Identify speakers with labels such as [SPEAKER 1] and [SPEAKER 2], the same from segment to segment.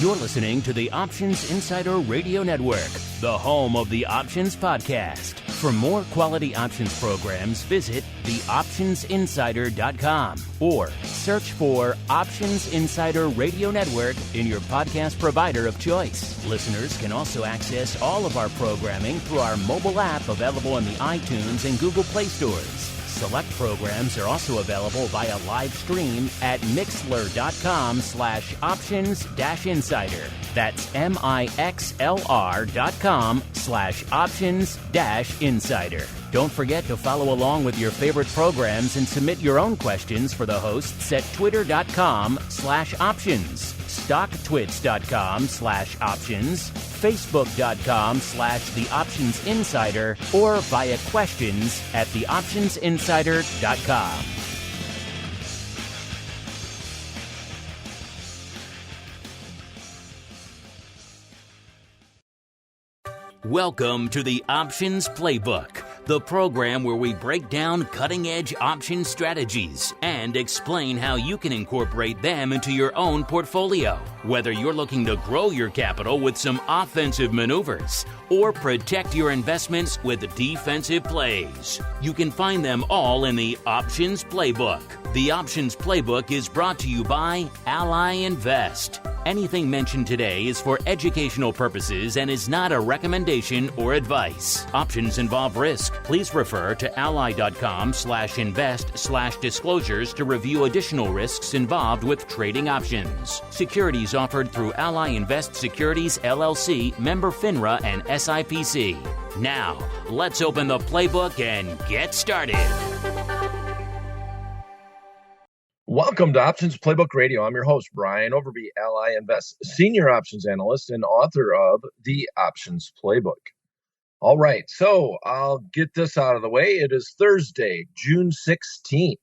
[SPEAKER 1] You're listening to the Options Insider Radio Network, the home of the Options Podcast. For more quality options programs, visit theoptionsinsider.com or search for Options Insider Radio Network in your podcast provider of choice. Listeners can also access all of our programming through our mobile app available in the iTunes and Google Play stores. Select programs are also available via live stream at mixlr.com/options-insider. That's mixlr.com/options-insider. Don't forget to follow along with your favorite programs and submit your own questions for the hosts at twitter.com/options, stocktwits.com/options, facebook.com/theoptionsinsider, or via questions at theoptionsinsider.com. Welcome to the Options Playbook, the program where we break down cutting-edge option strategies and explain how you can incorporate them into your own portfolio. Whether you're looking to grow your capital with some offensive maneuvers or protect your investments with defensive plays, you can find them all in the Options Playbook. The Options Playbook is brought to you by OLLI Invest. Anything mentioned today is for educational purposes and is not a recommendation or advice. Options involve risk. Please refer to ally.com/invest/disclosures to review additional risks involved with trading options. Securities offered through OLLI Invest Securities LLC, member FINRA and SIPC. Now, let's open the playbook and get started.
[SPEAKER 2] Welcome to Options Playbook Radio. I'm your host, Brian Overby, Ally Invest, Senior Options Analyst and author of The Options Playbook. All right, so I'll get this out of the way. It is Thursday, June 16th.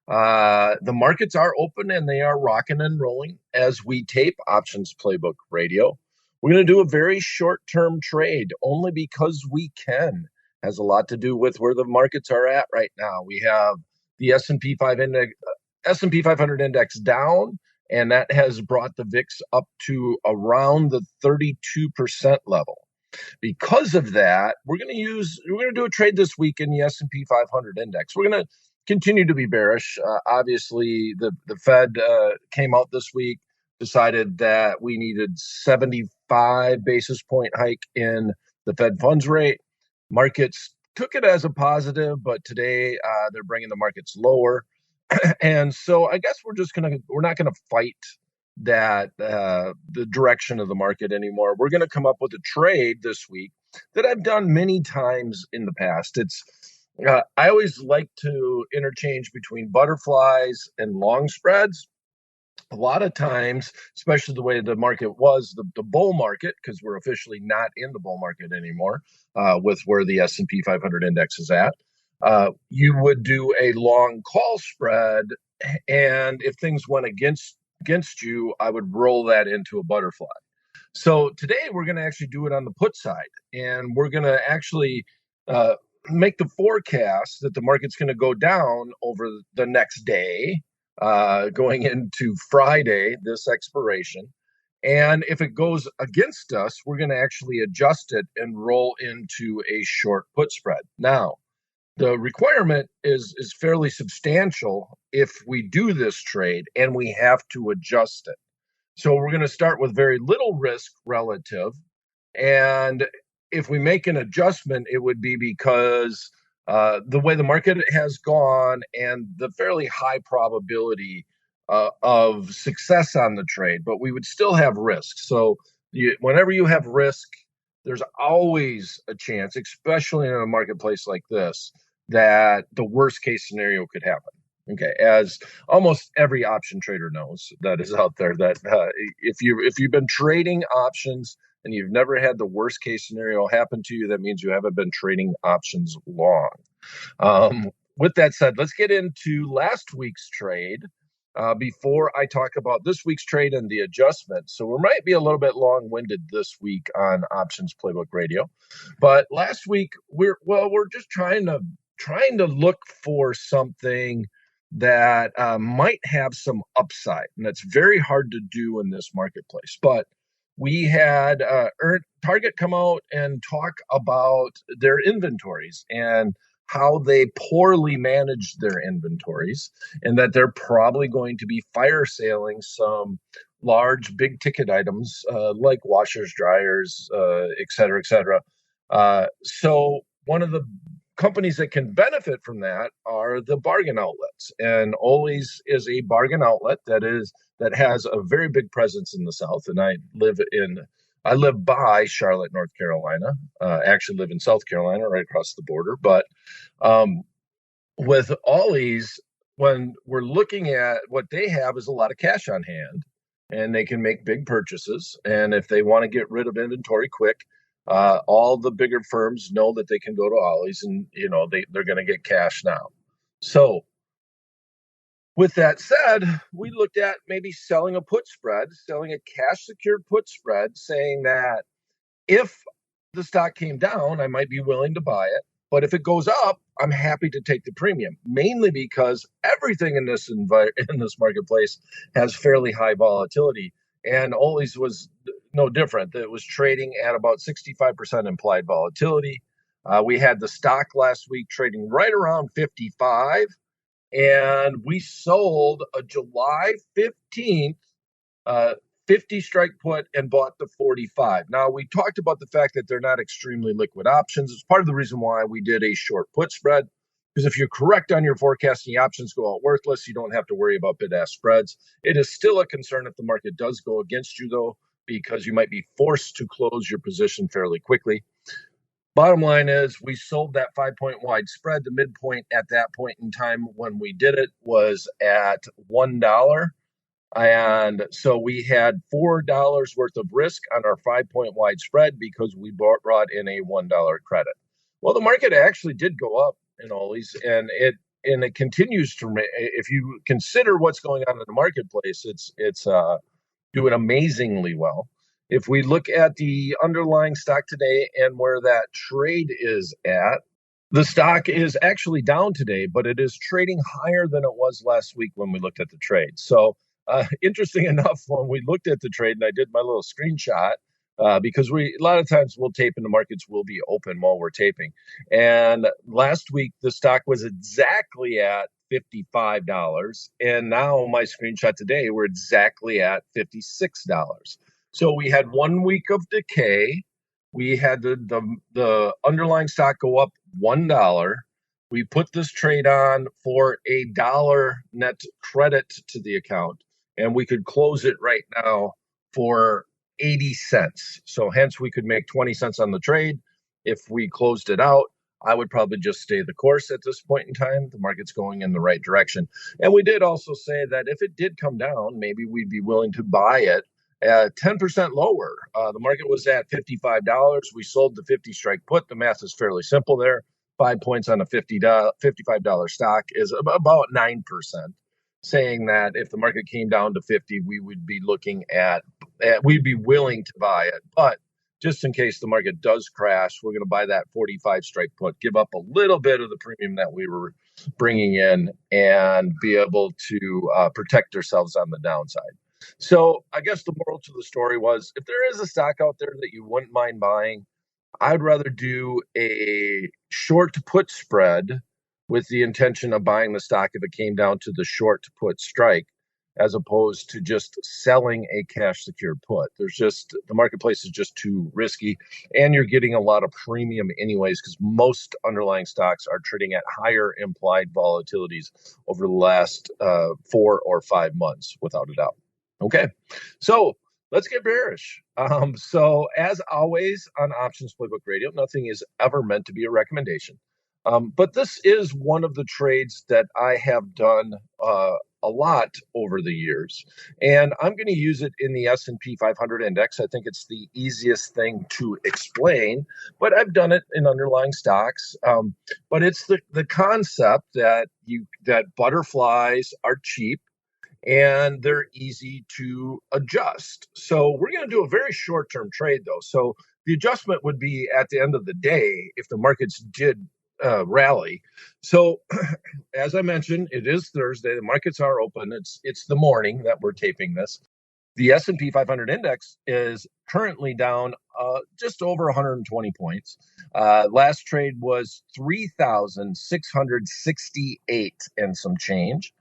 [SPEAKER 2] The markets are open and they are rocking and rolling as we tape Options Playbook Radio. We're going to do a very short-term trade only because we can. It has a lot to do with where the markets are at right now. We have the S&P 500 index down, and that has brought the VIX up to around the 32% level. Because of that, we're going to do a trade this week in the S&P 500 index. We're going to continue to be bearish. Obviously, the Fed came out this week, decided that we needed 75 basis point hike in the Fed funds rate. Markets took it as a positive, but today they're bringing the markets lower. And so I guess we're not going to fight that the direction of the market anymore. We're going to come up with a trade this week that I've done many times in the past. I always like to interchange between butterflies and long spreads. A lot of times, especially the way the market was, the bull market, because we're officially not in the bull market anymore with where the S&P 500 index is at. You would do a long call spread, and if things went against you, I would roll that into a butterfly. So today we're going to actually do it on the put side, and we're going to actually make the forecast that the market's going to go down over the next day, going into Friday, this expiration. And if it goes against us, we're going to actually adjust it and roll into a short put spread. Now, the requirement is fairly substantial if we do this trade, and we have to adjust it. So we're going to start with very little risk relative. And if we make an adjustment, it would be because the way the market has gone and the fairly high probability of success on the trade, but we would still have risk. So whenever you have risk, there's always a chance, especially in a marketplace like this, that the worst case scenario could happen. Okay, as almost every option trader knows that is out there, that if you've been trading options and you've never had the worst case scenario happen to you, that means you haven't been trading options long. With that said, let's get into last week's trade before I talk about this week's trade and the adjustment. So we might be a little bit long-winded this week on Options Playbook Radio, but last week we're just trying to look for something that might have some upside, and that's very hard to do in this marketplace. But we had Target come out and talk about their inventories and how they poorly managed their inventories, and that they're probably going to be fire sailing some large big ticket items like washers, dryers, et cetera, et cetera. So one of the companies that can benefit from that are the bargain outlets, and Ollie's is a bargain outlet that has a very big presence in the South. And I live by Charlotte, North Carolina. Actually live in South Carolina, right across the border. But with Ollie's, when we're looking at what they have, is a lot of cash on hand, and they can make big purchases. And if they want to get rid of inventory quick, all the bigger firms know that they can go to Ollie's, and they're going to get cash now. So with that said, we looked at maybe selling a put spread, selling a cash secured put spread, saying that if the stock came down, I might be willing to buy it. But if it goes up, I'm happy to take the premium, mainly because everything in this marketplace has fairly high volatility. And Ollie's was no different. It was trading at about 65% implied volatility. We had the stock last week trading right around 55, and we sold a July 15th 50 strike put and bought the 45. Now, we talked about the fact that they're not extremely liquid options. It's part of the reason why we did a short put spread, because if you're correct on your forecast and the options go out worthless, you don't have to worry about bid-ask spreads. It is still a concern if the market does go against you, though, because you might be forced to close your position fairly quickly. Bottom line is we sold that 5-point wide spread. The midpoint at that point in time when we did it was at $1. And so we had $4 worth of risk on our 5-point wide spread because we brought in a $1 credit. Well, the market actually did go up in Ollie's, and it continues to. If you consider what's going on in the marketplace, it's doing amazingly well. If we look at the underlying stock today and where that trade is at, the stock is actually down today, but it is trading higher than it was last week when we looked at the trade. So interesting enough, when we looked at the trade, and I did my little screenshot, because a lot of times we'll tape and the markets will be open while we're taping. And last week, the stock was exactly at $55. And now my screenshot today, we're exactly at $56. So we had 1 week of decay. We had the underlying stock go up $1. We put this trade on for $1 net credit to the account, and we could close it right now for 80 cents. So hence we could make 20 cents on the trade. If we closed it out, I would probably just stay the course at this point in time. The market's going in the right direction. And we did also say that if it did come down, maybe we'd be willing to buy it at 10% lower. The market was at $55. We sold the 50 strike put. The math is fairly simple there. 5 points on a $55 stock is about 9%, saying that if the market came down to 50, we would be looking we'd be willing to buy it. But just in case the market does crash, we're going to buy that 45 strike put, give up a little bit of the premium that we were bringing in, and be able to protect ourselves on the downside. So I guess the moral to the story was, if there is a stock out there that you wouldn't mind buying, I'd rather do a short put spread with the intention of buying the stock if it came down to the short put strike, as opposed to just selling a cash secured put. The marketplace is just too risky, and you're getting a lot of premium anyways, because most underlying stocks are trading at higher implied volatilities over the last 4 or 5 months, without a doubt. Okay, so let's get bearish. So as always on Options Playbook Radio, nothing is ever meant to be a recommendation. But this is one of the trades that I have done a lot over the years, and I'm going to use it in the S&P 500 index. I think it's the easiest thing to explain, but I've done it in underlying stocks. But it's the concept that butterflies are cheap and they're easy to adjust. So we're going to do a very short-term trade, though. So the adjustment would be at the end of the day if the markets did rally. So as I mentioned, it is Thursday. The markets are open. It's the morning that we're taping this. The S&P 500 index is currently down just over 120 points. Last trade was 3,668 and some change.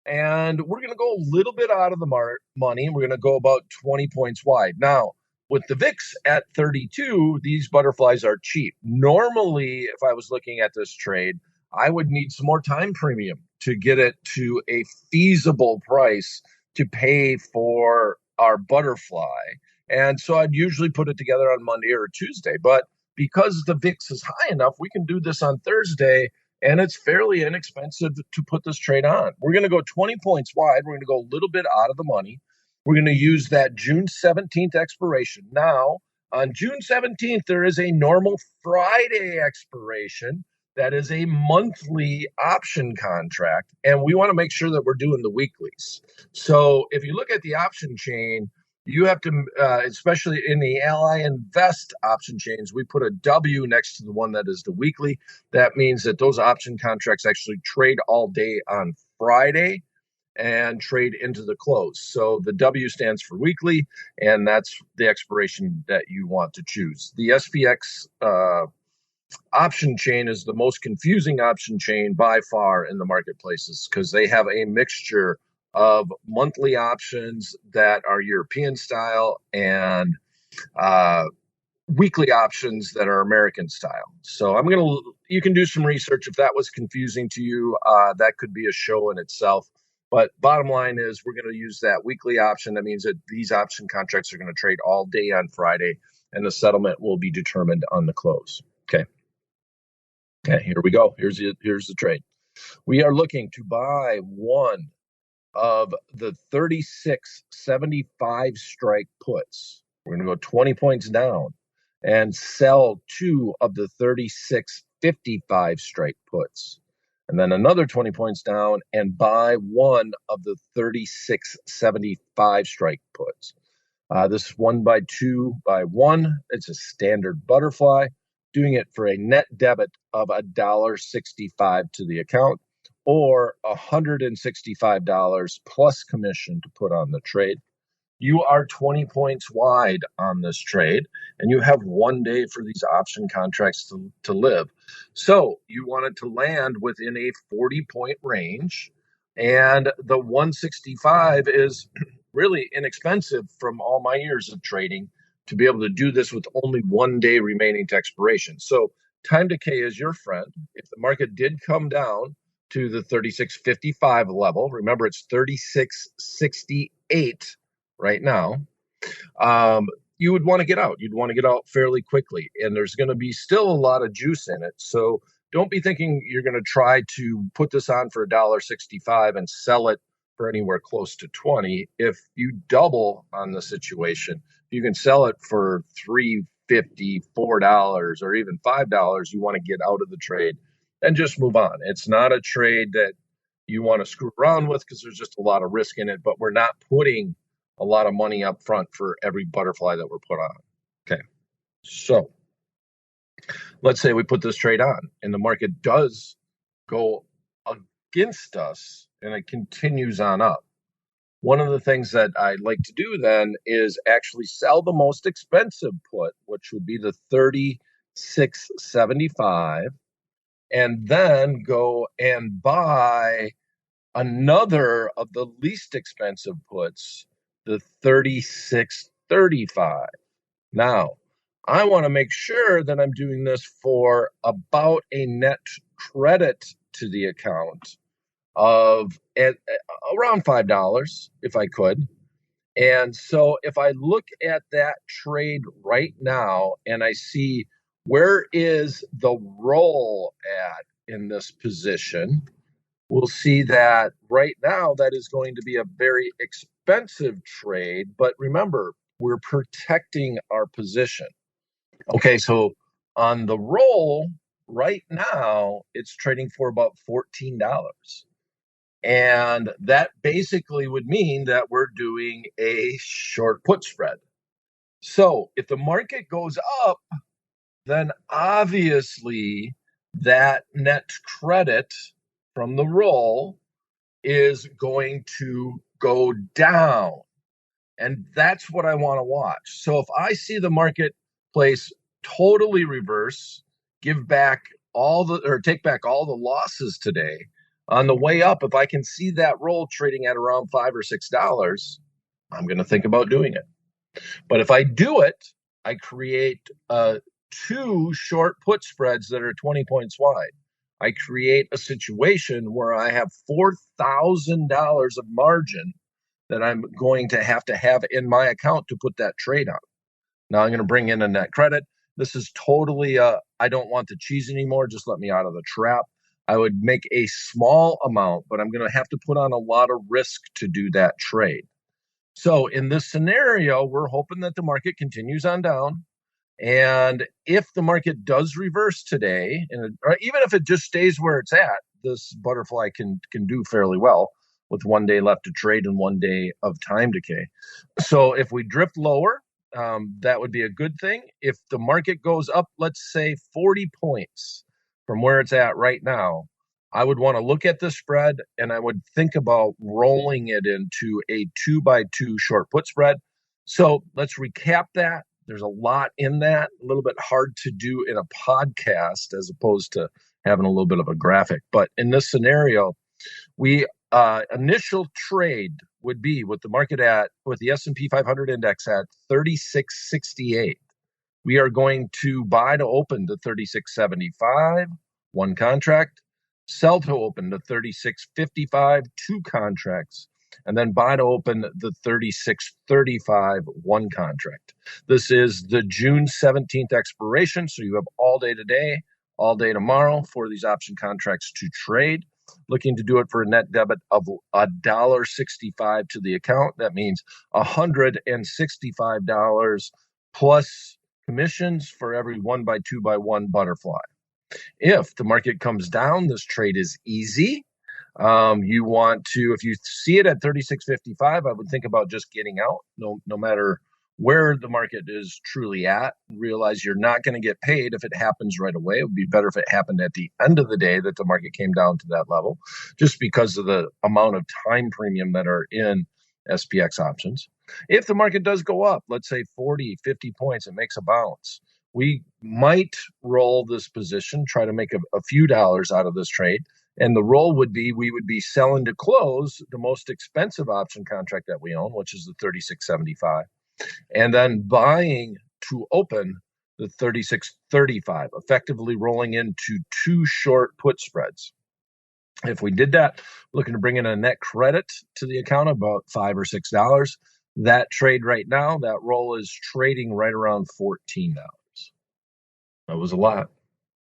[SPEAKER 2] And we're going to go a little bit out of the money. We're going to go about 20 points wide. Now, with the VIX at 32, these butterflies are cheap. Normally, if I was looking at this trade, I would need some more time premium to get it to a feasible price to pay for our butterfly. And so I'd usually put it together on Monday or Tuesday. But because the VIX is high enough, we can do this on Thursday, and it's fairly inexpensive to put this trade on. We're going to go 20 points wide. We're going to go a little bit out of the money. We're going to use that June 17th expiration. Now, on June 17th, there is a normal Friday expiration that is a monthly option contract, and we want to make sure that we're doing the weeklies. So if you look at the option chain, you have to, especially in the Ally Invest option chains, we put a W next to the one that is the weekly. That means that those option contracts actually trade all day on Friday and trade into the close. So the W stands for weekly, and that's the expiration that you want to choose. The SPX option chain is the most confusing option chain by far in the marketplaces because they have a mixture of monthly options that are European style and weekly options that are American style. So you can do some research. If that was confusing to you, that could be a show in itself. But bottom line is we're going to use that weekly option. That means that these option contracts are going to trade all day on Friday, and the settlement will be determined on the close. Okay, here we go. Here's the trade. We are looking to buy one of the 36.75 strike puts. We're going to go 20 points down and sell two of the 36.55 strike puts. And then another 20 points down and buy one of the 36.75 strike puts. This is 1 by 2 by 1. It's a standard butterfly, doing it for a net debit of $1.65 to the account, or $165 plus commission to put on the trade. You are 20 points wide on this trade, and you have 1 day for these option contracts to live. So you want it to land within a 40-point range, and the 165 is really inexpensive from all my years of trading to be able to do this with only 1 day remaining to expiration. So time decay is your friend. If the market did come down to the 36.55 level, remember it's 36.68 right now, you would want to get out. You'd want to get out fairly quickly, and there's going to be still a lot of juice in it. So don't be thinking you're going to try to put this on for $1.65 and sell it for anywhere close to 20. If you double on the situation, you can sell it for $3.50, $4, or even $5. You want to get out of the trade and just move on. It's not a trade that you want to screw around with because there's just a lot of risk in it, but we're not putting a lot of money up front for every butterfly that we're put on. Okay, so let's say we put this trade on and the market does go against us and it continues on up. One of the things that I like to do then is actually sell the most expensive put, which would be the 36.75, and then go and buy another of the least expensive puts, the 36.35. Now, I want to make sure that I'm doing this for about a net credit to the account of around $5 if I could. And so if I look at that trade right now and I see where is the roll at in this position, we'll see that right now that is going to be a very expensive trade. But remember, we're protecting our position. Okay, so on the roll right now, it's trading for about $14. And that basically would mean that we're doing a short put spread. So if the market goes up, then obviously that net credit from the roll is going to go down. And that's what I want to watch. So if I see the marketplace totally reverse, take back all the losses today, on the way up, if I can see that roll trading at around $5 or $6, I'm going to think about doing it. But if I do it, I create 2 short put spreads that are 20 points wide. I create a situation where I have $4,000 of margin that I'm going to have in my account to put that trade on. Now I'm going to bring in a net credit. This is totally, I don't want the cheese anymore. Just let me out of the trap. I would make a small amount, but I'm going to have to put on a lot of risk to do that trade. So in this scenario, we're hoping that the market continues on down. And if the market does reverse today, or even if it just stays where it's at, this butterfly can do fairly well with 1 day left to trade and 1 day of time decay. So if we drift lower, that would be a good thing. If the market goes up, let's say 40 points from where it's at right now, I would want to look at the spread and I would think about rolling it into a 2x2 short put spread. So let's recap that. There's a lot in that, a little bit hard to do in a podcast as opposed to having a little bit of a graphic. But in this scenario, we initial trade would be with the S&P 500 index at 3668. We are going to buy to open to 3675, 1 contract, sell to open to 3655, 2 contracts, and then buy to open the 3635, 1 contract. This is the June 17th expiration, so you have all day today, all day tomorrow for these option contracts to trade. Looking to do it for a net debit of $1.65 to the account. That means $165 plus commissions for every 1x2x1 butterfly. If the market comes down, this trade is easy. If you see it at 36.55, I would think about just getting out, no matter where the market is truly at. Realize you're not going to get paid if it happens right away. It would be better if it happened at the end of the day that the market came down to that level, just because of the amount of time premium that are in SPX options. If the market does go up, let's say 40, 50 points, it makes a bounce. We might roll this position, try to make a few dollars out of this trade. And the roll would be, we would be selling to close the most expensive option contract that we own, which is the 36.75, and then buying to open the 36.35, effectively rolling into 2 short put spreads. If we did that, looking to bring in a net credit to the account of about $5 or $6. That trade right now, that roll is trading right around $14. That was a lot.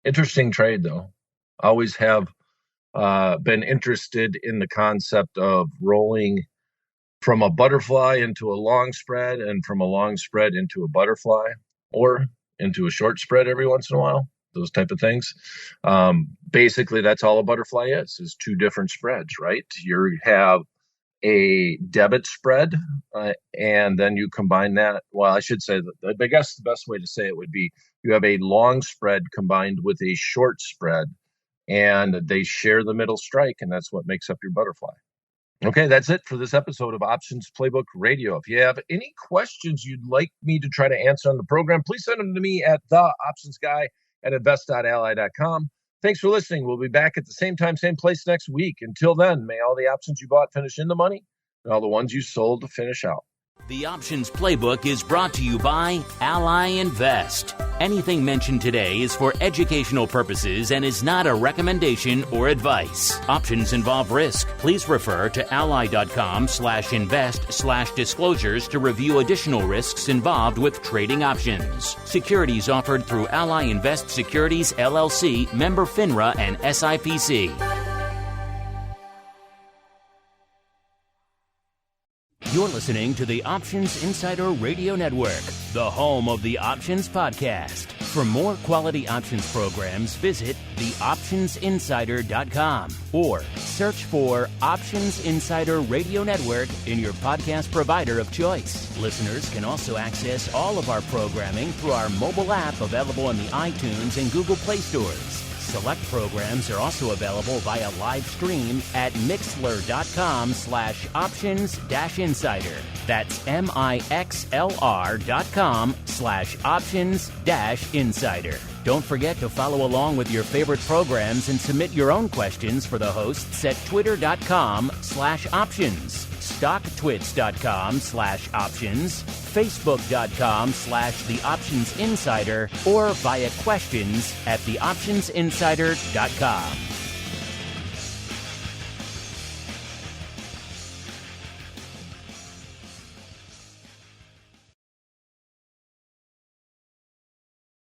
[SPEAKER 2] Interesting trade, though. I always have been interested in the concept of rolling from a butterfly into a long spread and from a long spread into a butterfly or into a short spread every once in a while, those type of things. Basically, that's all a butterfly is 2 different spreads, right? You have a debit spread, and then you combine that. Well, I should say that I guess the best way to say it would be you have a long spread combined with a short spread, and they share the middle strike, and that's what makes up your butterfly. Okay, that's it for this episode of Options Playbook Radio. If you have any questions you'd like me to try to answer on the program, please send them to me at theoptionsguy@invest.ally.com. Thanks for listening. We'll be back at the same time, same place next week. Until then, may all the options you bought finish in the money and all the ones you sold to finish out.
[SPEAKER 1] The Options Playbook is brought to you by Ally Invest. Anything mentioned today is for educational purposes and is not a recommendation or advice. Options involve risk. Please refer to ally.com/invest/disclosures to review additional risks involved with trading options. Securities offered through Ally Invest Securities, LLC, member FINRA and SIPC. You're listening to the Options Insider Radio Network, the home of the Options Podcast. For more quality options programs, visit theoptionsinsider.com or search for Options Insider Radio Network in your podcast provider of choice. Listeners can also access all of our programming through our mobile app available in the iTunes and Google Play stores. select programs are also available via live stream at mixlr.com/options-insider. That's mixlr.com/options-insider. Don't forget to follow along with your favorite programs and submit your own questions for the hosts at twitter.com/options, stocktwits.com/options, facebook.com/theoptionsinsider, or via questions@theoptionsinsider.com.